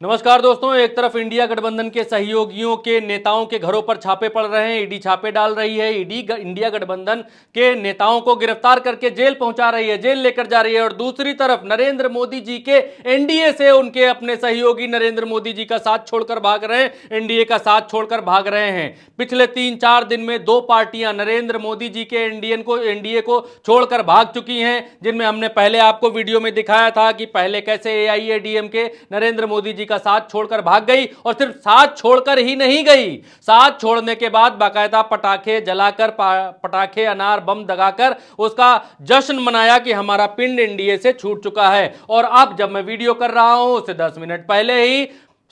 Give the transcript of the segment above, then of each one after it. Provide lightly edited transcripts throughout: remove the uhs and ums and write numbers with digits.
नमस्कार दोस्तों, एक तरफ इंडिया गठबंधन के सहयोगियों के नेताओं के घरों पर छापे पड़ रहे हैं। ईडी छापे डाल रही है। ईडी इंडिया गठबंधन के नेताओं को गिरफ्तार करके जेल पहुंचा रही है, जेल लेकर जा रही है। और दूसरी तरफ नरेंद्र मोदी जी के एनडीए से उनके अपने सहयोगी नरेंद्र मोदी जी का साथ छोड़कर भाग रहे हैं, एनडीए का साथ छोड़कर भाग रहे हैं। पिछले 3-4 दिन में 2 पार्टियां नरेंद्र मोदी जी के एनडीए को छोड़कर भाग चुकी हैं, जिनमें हमने पहले आपको वीडियो में दिखाया था कि पहले कैसे एआईएडीएमके नरेंद्र मोदी जी का साथ छोड़कर भाग गई। और सिर्फ साथ छोड़कर ही नहीं गई, साथ छोड़ने के बाद बाकायदा पटाखे जलाकर, पटाखे अनार बम दगाकर उसका जश्न मनाया कि हमारा पिंड एनडीए से छूट चुका है। और अब जब मैं वीडियो कर रहा हूं उससे 10 मिनट पहले ही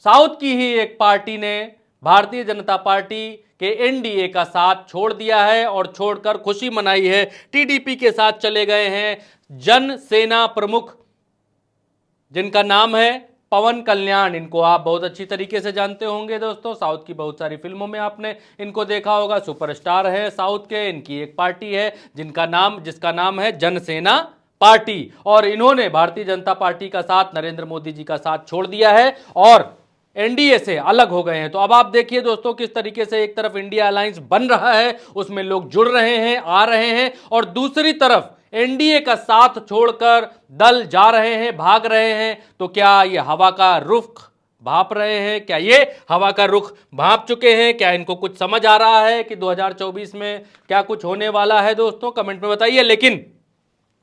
साउथ की ही एक पार्टी ने भारतीय जनता पार्टी के एनडीए का साथ छोड़ दिया है और छोड़कर खुशी मनाई है। टीडीपी के साथ चले गए हैं जन सेना प्रमुख, जिनका नाम है पवन कल्याण। इनको आप बहुत अच्छी तरीके से जानते होंगे दोस्तों, साउथ की बहुत सारी फिल्मों में आपने इनको देखा होगा। सुपरस्टार है साउथ के। इनकी एक पार्टी है जिसका नाम है जनसेना पार्टी। और इन्होंने भारतीय जनता पार्टी का साथ, नरेंद्र मोदी जी का साथ छोड़ दिया है और एनडीए से अलग हो गए हैं। तो अब आप देखिए दोस्तों किस तरीके से एक तरफ इंडिया अलायंस बन रहा है, उसमें लोग जुड़ रहे हैं, आ रहे हैं, और दूसरी तरफ एनडीए का साथ छोड़कर दल जा रहे हैं, भाग रहे हैं। तो क्या ये हवा का रुख भाप रहे हैं? क्या ये हवा का रुख भाप चुके हैं? क्या इनको कुछ समझ आ रहा है कि 2024 में क्या कुछ होने वाला है? दोस्तों कमेंट में बताइए। लेकिन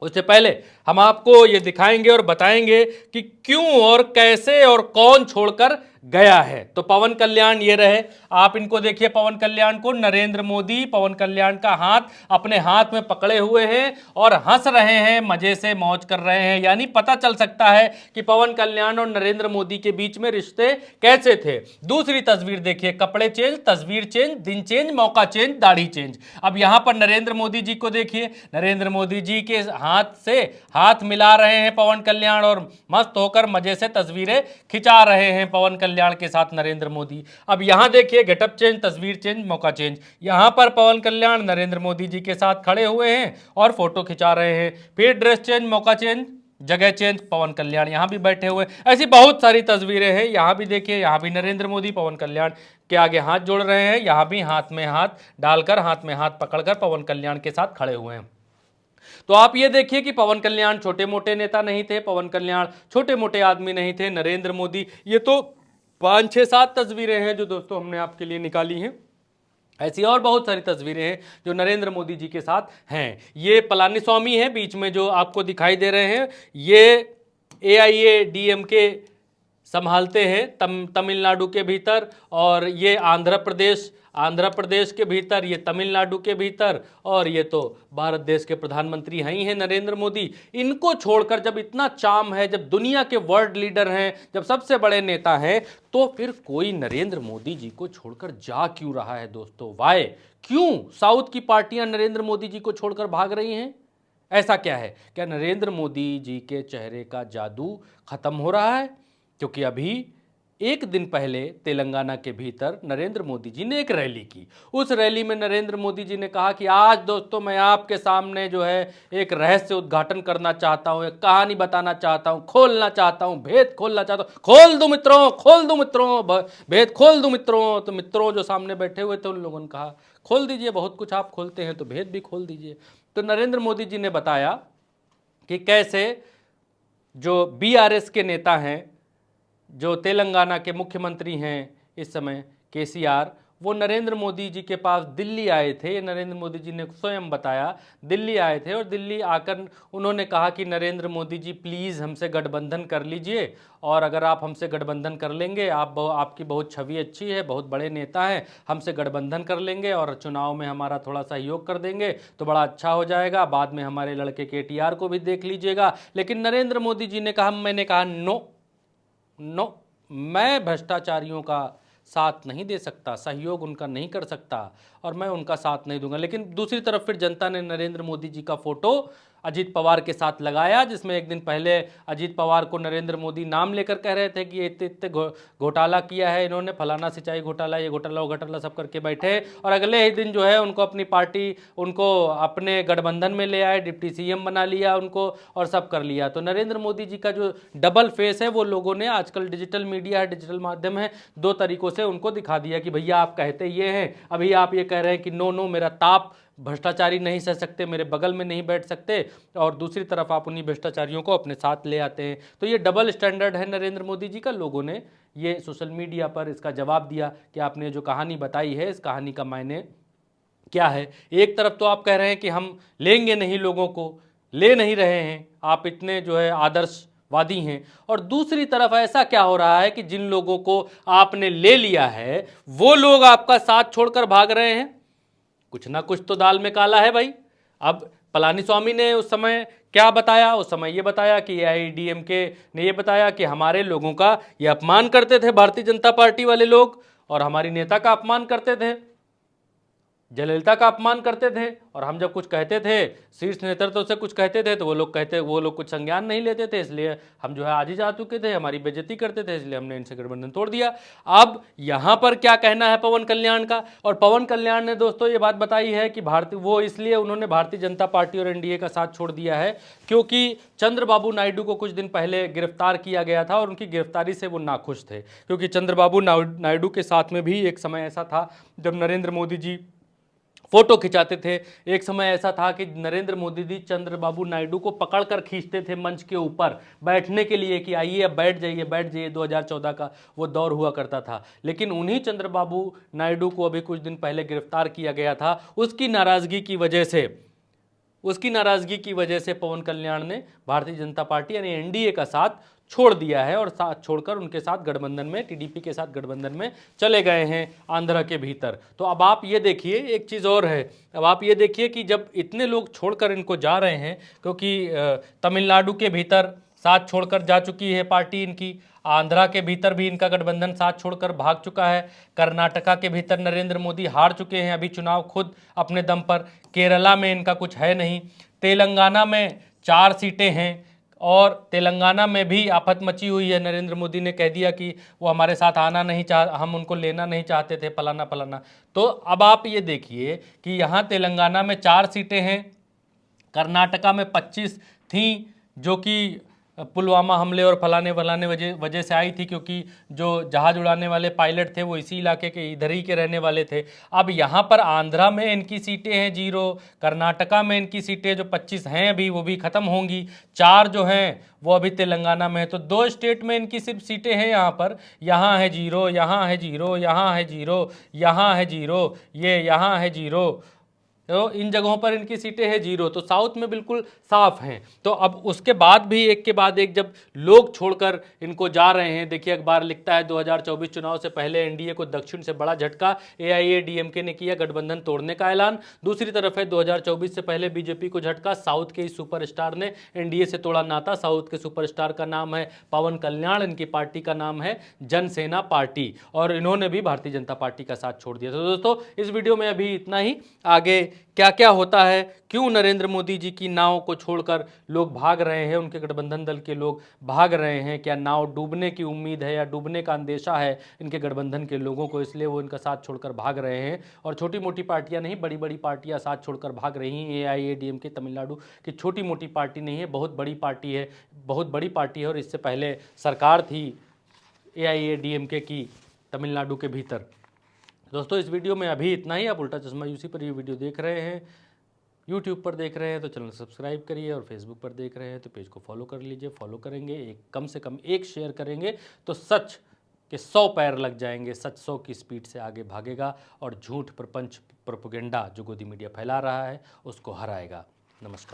उससे पहले हम आपको ये दिखाएंगे और बताएंगे कि क्यों और कैसे और कौन छोड़कर गया है। तो पवन कल्याण ये रहे, आप इनको देखिए। पवन कल्याण को नरेंद्र मोदी पवन कल्याण का हाथ अपने हाथ में पकड़े हुए हैं और हंस रहे हैं, मजे से मौज कर रहे हैं। यानी पता चल सकता है कि पवन कल्याण और नरेंद्र मोदी के बीच में रिश्ते कैसे थे। दूसरी तस्वीर देखिए, कपड़े चेंज, तस्वीर चेंज, दिन चेंज, मौका चेंज, दाढ़ी चेंज। अब यहां पर नरेंद्र मोदी जी को देखिए, नरेंद्र मोदी जी के हाथ से हाथ मिला रहे हैं पवन कल्याण और मस्त होकर मजे से तस्वीरें खिंचा रहे हैं पवन कल्याण के साथ नरेंद्र मोदी। अब यहां देखिए, गेटअप चेंज, तस्वीर चेंज, मौका चेंज। यहां पर पवन कल्याण नरेंद्र मोदी जी के साथ खड़े हुए हैं और फोटो खिंचा रहे हैं। फिर ड्रेस चेंज, मौका चेंज, जगह चेंज, पवन कल्याण यहां भी बैठे हुए। ऐसी बहुत सारी तस्वीरें हैं। यहां भी देखिए, यहां भी नरेंद्र मोदी पवन कल्याण के आगे हाथ जोड़ रहे हैं, यहां भी हाथ में हाथ डालकर, हाथ में हाथ पकड़कर पवन कल्याण के साथ खड़े हुए हैं। तो आप ये देखिए कि पवन कल्याण छोटे मोटे नेता नहीं थे, पवन कल्याण छोटे मोटे आदमी नहीं थे। नरेंद्र मोदी, ये तो 5-6-7 तस्वीरें हैं जो दोस्तों हमने आपके लिए निकाली हैं। ऐसी और बहुत सारी तस्वीरें हैं जो नरेंद्र मोदी जी के साथ हैं। ये पलानीस्वामी है बीच में जो आपको दिखाई दे रहे हैं, ये एआईएडीएमके संभालते हैं तमिलनाडु के भीतर, और ये आंध्र प्रदेश के भीतर, ये तमिलनाडु के भीतर, और ये तो भारत देश के प्रधानमंत्री हैं ही हैं नरेंद्र मोदी। इनको छोड़कर जब इतना चाम है, जब दुनिया के वर्ल्ड लीडर हैं, जब सबसे बड़े नेता हैं, तो फिर कोई नरेंद्र मोदी जी को छोड़कर जा क्यों रहा है दोस्तों? वाई? क्यों साउथ की पार्टियां नरेंद्र मोदी जी को छोड़कर भाग रही हैं? ऐसा क्या है? क्या नरेंद्र मोदी जी के चेहरे का जादू खत्म हो रहा है? क्योंकि अभी एक दिन पहले तेलंगाना के भीतर नरेंद्र मोदी जी ने एक रैली की। उस रैली में नरेंद्र मोदी जी ने कहा कि आज दोस्तों मैं आपके सामने जो है एक रहस्य उद्घाटन करना चाहता हूं, एक कहानी बताना चाहता हूं, खोलना चाहता हूं, भेद खोलना चाहता हूं। खोल दो मित्रों, खोल दो मित्रों, भेद खोल दो मित्रों। तो मित्रों जो सामने बैठे हुए थे उन लोगों ने कहा खोल दीजिए, बहुत कुछ आप खोलते हैं तो भेद भी खोल दीजिए। तो नरेंद्र मोदी जी ने बताया कि कैसे जो बीआरएस के नेता हैं, जो तेलंगाना के मुख्यमंत्री हैं इस समय, केसीआर, वो नरेंद्र मोदी जी के पास दिल्ली आए थे। नरेंद्र मोदी जी ने स्वयं बताया, दिल्ली आए थे और दिल्ली आकर उन्होंने कहा कि नरेंद्र मोदी जी प्लीज़ हमसे गठबंधन कर लीजिए, और अगर आप हमसे गठबंधन कर लेंगे, आपकी बहुत छवि अच्छी है, बहुत बड़े नेता हैं, हमसे गठबंधन कर लेंगे और चुनाव में हमारा थोड़ा सहयोग कर देंगे तो बड़ा अच्छा हो जाएगा। बाद में हमारे लड़के केटीआर को भी देख लीजिएगा। लेकिन नरेंद्र मोदी जी ने कहा, मैंने कहा नो, मैं भ्रष्टाचारियों का साथ नहीं दे सकता, सहयोग उनका नहीं कर सकता और मैं उनका साथ नहीं दूंगा। लेकिन दूसरी तरफ फिर जनता ने नरेंद्र मोदी जी का फोटो अजीत पवार के साथ लगाया, जिसमें एक दिन पहले अजीत पवार को नरेंद्र मोदी नाम लेकर कह रहे थे कि ये इतने घोटाला किया है इन्होंने, फलाना सिंचाई घोटाला, ये घोटाला वो घोटाला सब करके बैठे, और अगले ही दिन जो है उनको अपनी पार्टी, उनको अपने गठबंधन में ले आए, डिप्टी सीएम बना लिया उनको और सब कर लिया। तो नरेंद्र मोदी जी का जो डबल फेस है वो लोगों ने, आजकल डिजिटल मीडिया है, डिजिटल माध्यम है, दो तरीकों से उनको दिखा दिया कि भैया आप कहते ये हैं, अभी आप ये कह रहे हैं कि नो नो मेरा ताप भ्रष्टाचारी नहीं सह सकते, मेरे बगल में नहीं बैठ सकते, और दूसरी तरफ आप उन्हीं भ्रष्टाचारियों को अपने साथ ले आते हैं। तो ये डबल स्टैंडर्ड है नरेंद्र मोदी जी का। लोगों ने ये सोशल मीडिया पर इसका जवाब दिया कि आपने जो कहानी बताई है, इस कहानी का मायने क्या है। एक तरफ तो आप कह रहे हैं कि हम लेंगे नहीं, लोगों को ले नहीं रहे हैं, आप इतने जो है आदर्शवादी हैं, और दूसरी तरफ ऐसा क्या हो रहा है कि जिन लोगों को आपने ले लिया है वो लोग आपका साथ छोड़कर भाग रहे हैं। कुछ ना कुछ तो दाल में काला है भाई। अब पलानीस्वामी ने उस समय क्या बताया, उस समय ये बताया कि एआईएडीएमके ने ये बताया कि हमारे लोगों का ये अपमान करते थे भारतीय जनता पार्टी वाले लोग, और हमारी नेता का अपमान करते थे, जयललिता का अपमान करते थे, और हम जब कुछ कहते थे, शीर्ष नेतृत्व से कुछ कहते थे, तो वो लोग कुछ संज्ञान नहीं लेते थे, इसलिए हम जो है आज ही जा चुके थे, हमारी बेइज्जती करते थे, इसलिए हमने इनसे गठबंधन तोड़ दिया। अब यहाँ पर क्या कहना है पवन कल्याण का, और पवन कल्याण ने दोस्तों ये बात बताई है कि इसलिए उन्होंने भारतीय जनता पार्टी और एनडीए का साथ छोड़ दिया है क्योंकि चंद्रबाबू नायडू को कुछ दिन पहले गिरफ्तार किया गया था और उनकी गिरफ्तारी से वो नाखुश थे, क्योंकि चंद्रबाबू नायडू के साथ में भी एक समय ऐसा था जब नरेंद्र मोदी जी फोटो खिंचाते थे। एक समय ऐसा था कि नरेंद्र मोदी जी चंद्रबाबू नायडू को पकड़कर खींचते थे मंच के ऊपर बैठने के लिए कि आइए अब बैठ जाइए। 2014 का वो दौर हुआ करता था। लेकिन उन्हीं चंद्रबाबू नायडू को अभी कुछ दिन पहले गिरफ्तार किया गया था। उसकी नाराजगी की वजह से पवन कल्याण ने भारतीय जनता पार्टी यानी एनडीए का साथ छोड़ दिया है और साथ छोड़कर उनके साथ गठबंधन में, टीडीपी के साथ गठबंधन में चले गए हैं आंध्र के भीतर। तो अब आप ये देखिए, एक चीज़ और है, अब आप ये देखिए कि जब इतने लोग छोड़कर इनको जा रहे हैं, क्योंकि तमिलनाडु के भीतर साथ छोड़कर जा चुकी है पार्टी इनकी, आंध्रा के भीतर भी इनका गठबंधन साथ छोड़कर भाग चुका है, कर्नाटका के भीतर नरेंद्र मोदी हार चुके हैं अभी चुनाव खुद अपने दम पर, केरला में इनका कुछ है नहीं, तेलंगाना में 4 सीटें हैं और तेलंगाना में भी आफत मची हुई है। नरेंद्र मोदी ने कह दिया कि वो हमारे साथ आना नहीं हम उनको लेना नहीं चाहते थे, फलाना। तो अब आप ये देखिए कि यहाँ तेलंगाना में 4 सीटें हैं, कर्नाटका में 25 थीं, जो कि पुलवामा हमले और फलाने वजह से आई थी, क्योंकि जो जहाज उड़ाने वाले पायलट थे वो इसी इलाके के इधर ही के रहने वाले थे। अब यहाँ पर आंध्रा में इनकी सीटें हैं 0, कर्नाटका में इनकी सीटें जो 25 हैं अभी वो भी ख़त्म होंगी, 4 जो हैं वो अभी तेलंगाना में है। तो 2 स्टेट में इनकी सिर्फ सीटें हैं यहाँ पर, यहाँ है 0, यहाँ है 0, यहाँ है 0, यहाँ है 0, ये यहाँ है 0, तो इन जगहों पर इनकी सीटें हैं 0। तो साउथ में बिल्कुल साफ हैं। तो अब उसके बाद भी एक के बाद एक जब लोग छोड़कर इनको जा रहे हैं, देखिए अखबार लिखता है 2024 चुनाव से पहले एनडीए को दक्षिण से बड़ा झटका, एआईएडीएमके ने किया गठबंधन तोड़ने का ऐलान। दूसरी तरफ है 2024 से पहले बीजेपी को झटका, साउथ के इस सुपरस्टार ने एनडीए से तोड़ा नाता। साउथ के सुपरस्टार का नाम है पवन कल्याण, इनकी पार्टी का नाम है जनसेना पार्टी, और इन्होंने भी भारतीय जनता पार्टी का साथ छोड़ दिया। तो दोस्तों इस वीडियो में अभी इतना ही। आगे क्या क्या होता है, क्यों नरेंद्र मोदी जी की नाव को छोड़कर लोग भाग रहे हैं, उनके गठबंधन दल के लोग भाग रहे हैं, क्या नाव डूबने की उम्मीद है या डूबने का अंदेशा है इनके गठबंधन के लोगों को, इसलिए वो इनका साथ छोड़कर भाग रहे हैं। और छोटी मोटी पार्टियां नहीं, बड़ी बड़ी पार्टियां साथ छोड़कर भाग रही हैं। एआईएडीएमके तमिलनाडु की छोटी मोटी पार्टी नहीं है, बहुत बड़ी पार्टी है, बहुत बड़ी पार्टी है। और इससे पहले सरकार थी एआईएडीएमके की तमिलनाडु के भीतर। दोस्तों इस वीडियो में अभी इतना ही। आप उल्टा चश्मा यूसी पर ये वीडियो देख रहे हैं, यूट्यूब पर देख रहे हैं तो चैनल सब्सक्राइब करिए, और फेसबुक पर देख रहे हैं तो पेज को फॉलो कर लीजिए। फॉलो करेंगे, कम से कम एक शेयर करेंगे तो सच के 100 पैर लग जाएंगे, सच 100 की स्पीड से आगे भागेगा और झूठ, प्रपंच, प्रोपेगेंडा जो गोदी मीडिया फैला रहा है उसको हराएगा। नमस्कार।